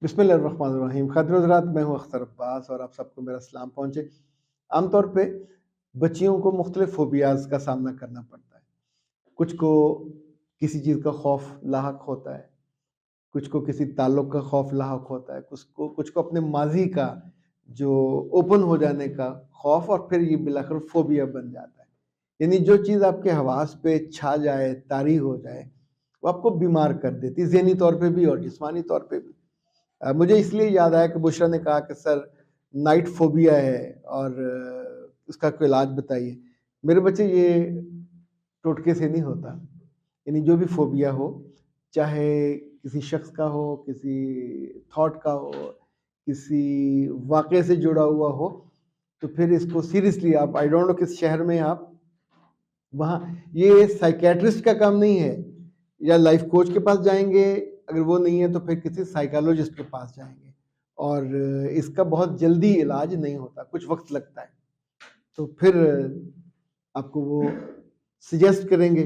बिस्मिल्लाहिर्रहमानिर्रहीम। खातिन हज़रात, मैं हूँ अख्तर अब्बास और आप सबको मेरा सलाम पहुँचे। आमतौर पे बच्चियों को मुख्तलिफ फ़ोबियाज़ का सामना करना पड़ता है। कुछ को किसी चीज़ का खौफ लाहक होता है, कुछ को किसी ताल्लुक़ का खौफ लाहक होता है, कुछ को अपने माज़ी का जो ओपन हो जाने का खौफ, और फिर ये बिलाखिर फ़ोबिया बन जाता है। यानी जो चीज़ आपके हवास पे छा जाए, तारी हो जाए, वो आपको बीमार कर देती है, ज़हनी तौर पे भी और जिस्मानी तौर पे भी। मुझे इसलिए याद आया कि बुशरा ने कहा कि सर नाइट फ़ोबिया है और उसका कोई इलाज बताइए। मेरे बच्चे, ये टोटके से नहीं होता। यानी जो भी फ़ोबिया हो, चाहे किसी शख्स का हो, किसी थॉट का हो, किसी वाक़ये से जुड़ा हुआ हो, तो फिर इसको सीरियसली आप, आई डोंट नो किस शहर में आप, वहाँ ये साइकियाट्रिस्ट का काम नहीं है, या लाइफ कोच के पास जाएँगे, अगर वो नहीं है तो फिर किसी साइकोलॉजिस्ट के पास जाएँगे, और इसका बहुत जल्दी इलाज नहीं होता, कुछ वक़्त लगता है। तो फिर आपको वो सजेस्ट करेंगे,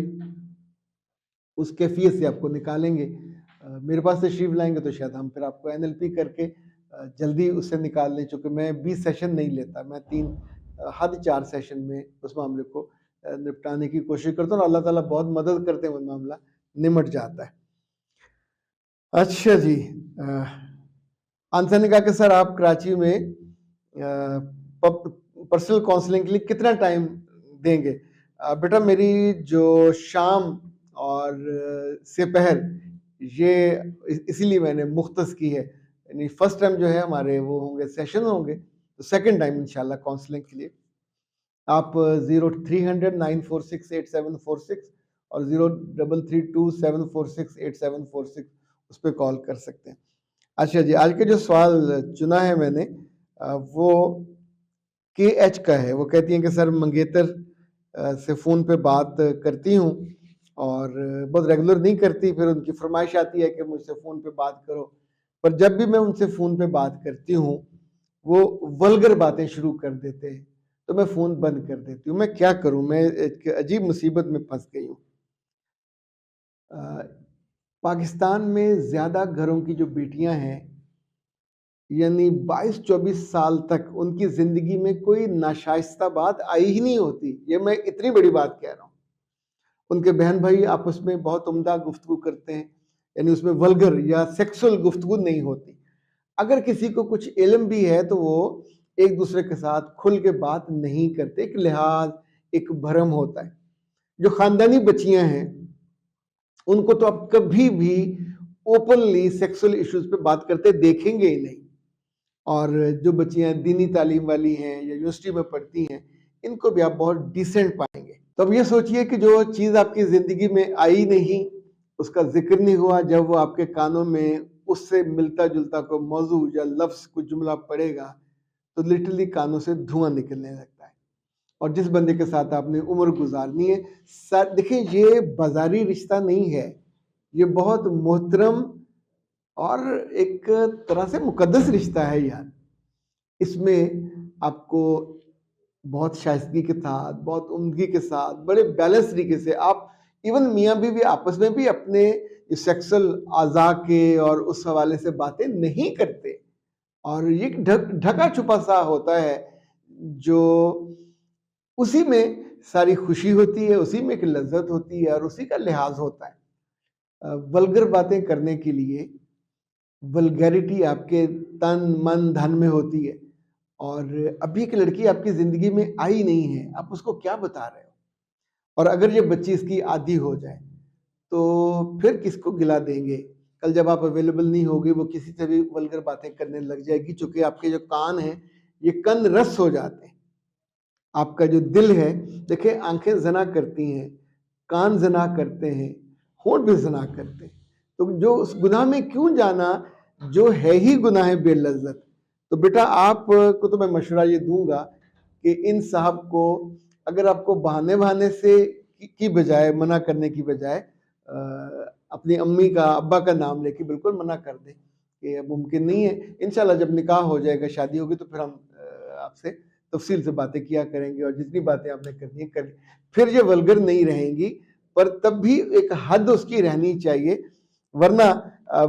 उस कैफ़ियत से आपको निकालेंगे। मेरे पास तशरीफ़ लाएँगे तो शायद हम फिर आपको एनएलपी करके जल्दी उससे निकाल लें, चूँकि मैं 20 सेशन नहीं लेता, मैं 3 हद 4 सेशन में उस मामले को निपटाने की कोशिश करता हूँ, और अल्लाह ताला बहुत मदद करते हैं, वो मामला निमट जाता है। अच्छा जी, आंसर ने कहा कि सर आप कराची में पर्सनल काउंसलिंग के लिए कितना टाइम देंगे? बेटा, मेरी जो शाम और दोपहर, ये इसीलिए मैंने मुख्तस की है। यानी फर्स्ट टाइम जो है हमारे वो होंगे, सेशन होंगे, तो सेकंड टाइम इंशाल्लाह काउंसलिंग के लिए आप 0300-946-8746 और 0332-746-8746 उस पर कॉल कर सकते हैं। अच्छा जी, आज का जो सवाल चुना है मैंने, वो KH का है। वो कहती हैं कि सर मंगेतर से फ़ोन पे बात करती हूँ और बहुत रेगुलर नहीं करती, फिर उनकी फरमाइश आती है कि मुझसे फ़ोन पे बात करो, पर जब भी मैं उनसे फ़ोन पे बात करती हूँ वो वल्गर बातें शुरू कर देते हैं, तो मैं फ़ोन बंद कर देती हूँ। मैं क्या करूँ? मैं एक अजीब मुसीबत में फंस गई हूँ। पाकिस्तान में ज़्यादा घरों की जो बेटियां हैं, यानी 22-24 साल तक उनकी ज़िंदगी में कोई नाशाइस्ता बात आई ही नहीं होती। ये मैं इतनी बड़ी बात कह रहा हूँ। उनके बहन भाई आपस में बहुत उम्दा गुफ्तगू करते हैं, यानी उसमें वल्गर या सेक्सुअल गुफ्तगू नहीं होती। अगर किसी को कुछ इल्म भी है तो वो एक दूसरे के साथ खुल के बात नहीं करते, एक लिहाज, एक भरम होता है। जो खानदानी बच्चियां हैं उनको तो आप कभी भी ओपनली सेक्सुअल इश्यूज पे बात करते देखेंगे ही नहीं, और जो बच्चियां दीनी तालीम वाली हैं या यूनिवर्सिटी में पढ़ती हैं, इनको भी आप बहुत डिसेंट पाएंगे। तो अब ये सोचिए कि जो चीज़ आपकी ज़िंदगी में आई नहीं, उसका जिक्र नहीं हुआ, जब वो आपके कानों में उससे मिलता जुलता कोई मौजू या लफ्ज़, कोई जुमला पड़ेगा, तो लिटरली कानों से धुआं निकलने लगता है। और जिस बंदे के साथ आपने उम्र गुजारनी है, देखिए ये बाजारी रिश्ता नहीं है, ये बहुत मोहतरम और एक तरह से मुकद्दस रिश्ता है यार। इसमें आपको बहुत शाइस्तगी के साथ, बहुत उम्दगी के साथ, बड़े बैलेंस तरीके से आप, इवन मियाँ बीवी आपस में भी अपने सेक्सुअल आज़ा के और उस हवाले से बातें नहीं करते, और ये ढका छुपा सा होता है, जो उसी में सारी खुशी होती है, उसी में एक लज्जत होती है और उसी का लिहाज होता है। वल्गर बातें करने के लिए वल्गैरिटी आपके तन मन धन में होती है, और अभी एक लड़की आपकी जिंदगी में आई नहीं है, आप उसको क्या बता रहे हो? और अगर ये बच्ची इसकी आदी हो जाए तो फिर किसको गिला देंगे? कल जब आप अवेलेबल नहीं होगी, वो किसी से भी वल्गर बातें करने लग जाएगी, चूंकि आपके जो कान हैं ये कन रस हो जाते हैं। आपका जो दिल है, देखिए आंखें जना करती हैं, कान जना करते हैं, होंठ भी जना करते हैं, तो जो उस गुनाह में क्यों जाना जो है ही गुनाह बेलज्जत। तो बेटा आपको तो मैं मशवरा ये दूंगा कि इन साहब को, अगर आपको बहाने बहाने से की बजाय, मना करने की बजाय, अपनी अम्मी का अब्बा का नाम लेके बिल्कुल मना कर दें कि अब मुमकिन नहीं है। इंशाल्लाह जब निकाह हो जाएगा, शादी होगी, तो फिर हम आपसे तफसील से बातें किया करेंगे, और जितनी बातें आपने करनी है कर, फिर ये वल्गर नहीं रहेंगी, पर तब भी एक हद उसकी रहनी चाहिए, वरना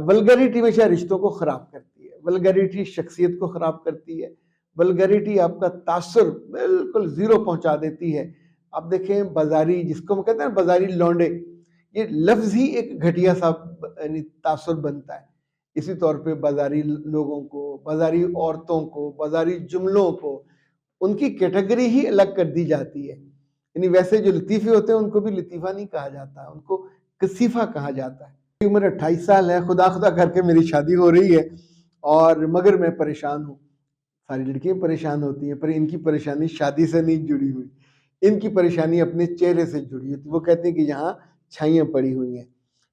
वल्गरिटी में शायद रिश्तों को खराब करती है। वल्गैरिटी शख्सियत को ख़राब करती है, वल्गैरिटी आपका तासुर बिल्कुल ज़ीरो पहुंचा देती है। आप देखें बाज़ारी, जिसको हम कहते हैं बाज़ारी लौंडे, ये लफ्ज़ ही एक घटिया सा यानी तासुर बनता है। इसी तौर पे बाज़ारी लोगों को, बाज़ारी औरतों को, बाज़ारी जुमलों को, उनकी कैटेगरी ही अलग कर दी जाती है। यानी वैसे जो लतीफ़े होते हैं उनको भी लतीफ़ा नहीं कहा जाता, उनको कसीफ़ा कहा जाता है। मेरी उम्र 28 साल है, खुदा खुदा करके मेरी शादी हो रही है और मगर मैं परेशान हूँ। सारी लड़कियाँ परेशान होती हैं, पर इनकी परेशानी शादी से नहीं जुड़ी हुई, इनकी परेशानी अपने चेहरे से जुड़ी है। तो वो कहते हैं कि यहाँ छाइयाँ पड़ी हुई हैं।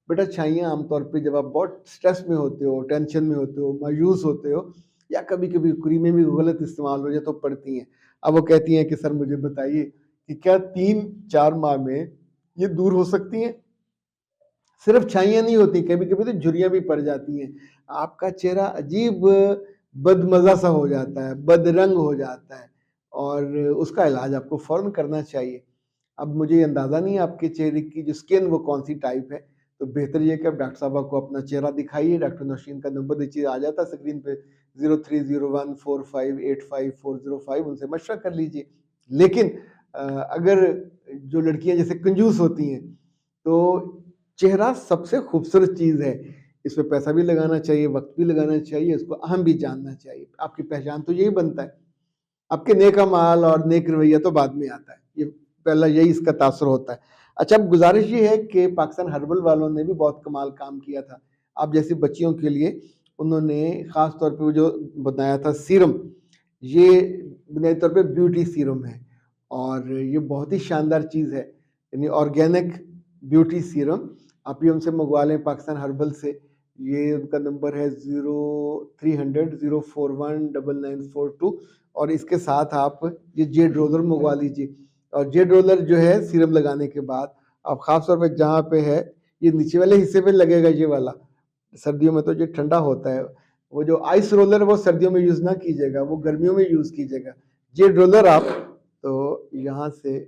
बेटा छाइयाँ आमतौर पे जब आप बहुत स्ट्रेस में होते हो, टेंशन में होते हो, मायूस होते हो, या कभी-कभी क्रीमें भी गलत इस्तेमाल हो जाए तो पड़ती हैं। अब वो कहती हैं कि सर मुझे बताइए कि क्या 3-4 माह में ये दूर हो सकती हैं? सिर्फ छाइयाँ नहीं होती, कभी-कभी तो झुर्रियाँ भी पड़ जाती हैं। आपका चेहरा अजीब बदमज़ा सा हो जाता है, बदरंग हो जाता है और उसका इलाज आपको फ़ौरन करना चाहिए। अब मुझे अंदाज़ा नहीं है आपके चेहरे की जो स्किन वो कौन-सी टाइप है, तो बेहतर ये है कि आप डॉक्टर साहबा को अपना चेहरा दिखाइए। डॉक्टर नौशीन का नंबर नीचे आ जाता है स्क्रीन पे 030145854005, उनसे मशवरा कर लीजिए। लेकिन अगर जो लड़कियाँ जैसे कंजूस होती हैं, तो चेहरा सबसे खूबसूरत चीज़ है। इसमें पैसा भी लगाना चाहिए, वक़्त भी लगाना चाहिए, इसको अहम भी जानना चाहिए। आपकी पहचान तो यही बनता है। आपके नेक अमाल और नेक रवैया तो बाद में आता है। ये पहला यही इसका तासुर होता है। अच्छा, अब गुज़ारिश ये है कि पाकिस्तान हर्बल वालों ने भी बहुत कमाल काम किया था। आप जैसी बच्चियों के लिए उन्होंने ख़ास तौर पे वो जो बनाया था सीरम, ये बुनियादी तौर पे ब्यूटी सीरम है और ये बहुत ही शानदार चीज़ है। यानी ऑर्गेनिक ब्यूटी सीरम आप ये उनसे मंगवा लें पाकिस्तान हर्बल से। ये उनका नंबर है 0300 041 9942 और इसके साथ आप ये जेड रोलर मंगवा लीजिए। और जेड रोलर जो है सीरम लगाने के बाद आप ख़ास तौर पे जहाँ पे है, ये नीचे वाले हिस्से पे लगेगा ये वाला। सर्दियों में तो ये ठंडा होता है। वो जो आइस रोलर है वो सर्दियों में यूज़ ना कीजिएगा, वो गर्मियों में यूज़ कीजिएगा। जेड रोलर आप तो यहाँ से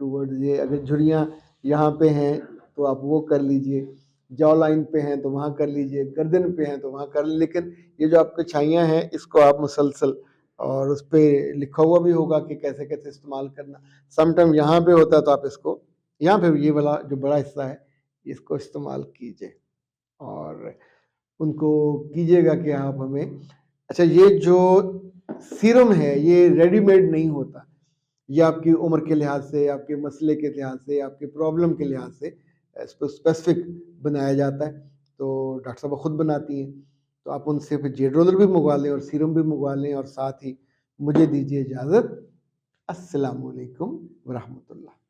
टुवर्ड्स ये अगर झुर्रियाँ यहाँ पे हैं तो आप वो कर लीजिए, जॉ लाइन पे हैं तो वहाँ कर लीजिए, गर्दन पे हैं तो वहाँ कर लीजिए। लेकिन ये जो आपकी छाइयाँ हैं इसको आप मुसलसल, और उस पे लिखा हुआ भी होगा कि कैसे-कैसे इस्तेमाल करना। समटाइम यहाँ पे होता है तो आप इसको यहाँ पे ये वाला जो बड़ा हिस्सा है इसको इस्तेमाल कीजिए और उनको कीजिएगा कि आप हमें। अच्छा, ये जो सीरम है ये रेडीमेड नहीं होता। ये आपकी उम्र के लिहाज से, आपके मसले के लिहाज से, आपके प्रॉब्लम के लिहाज से इसको स्पेसिफिक बनाया जाता है। तो डॉक्टर साहबा खुद बनाती हैं। तो आप उनसे फिर जेड रोलर भी मंगवा लें और सीरम भी मंगवा लें और साथ ही मुझे दीजिए इजाज़त। अस्सलामु अलैकुम व रहमतुल्लाह।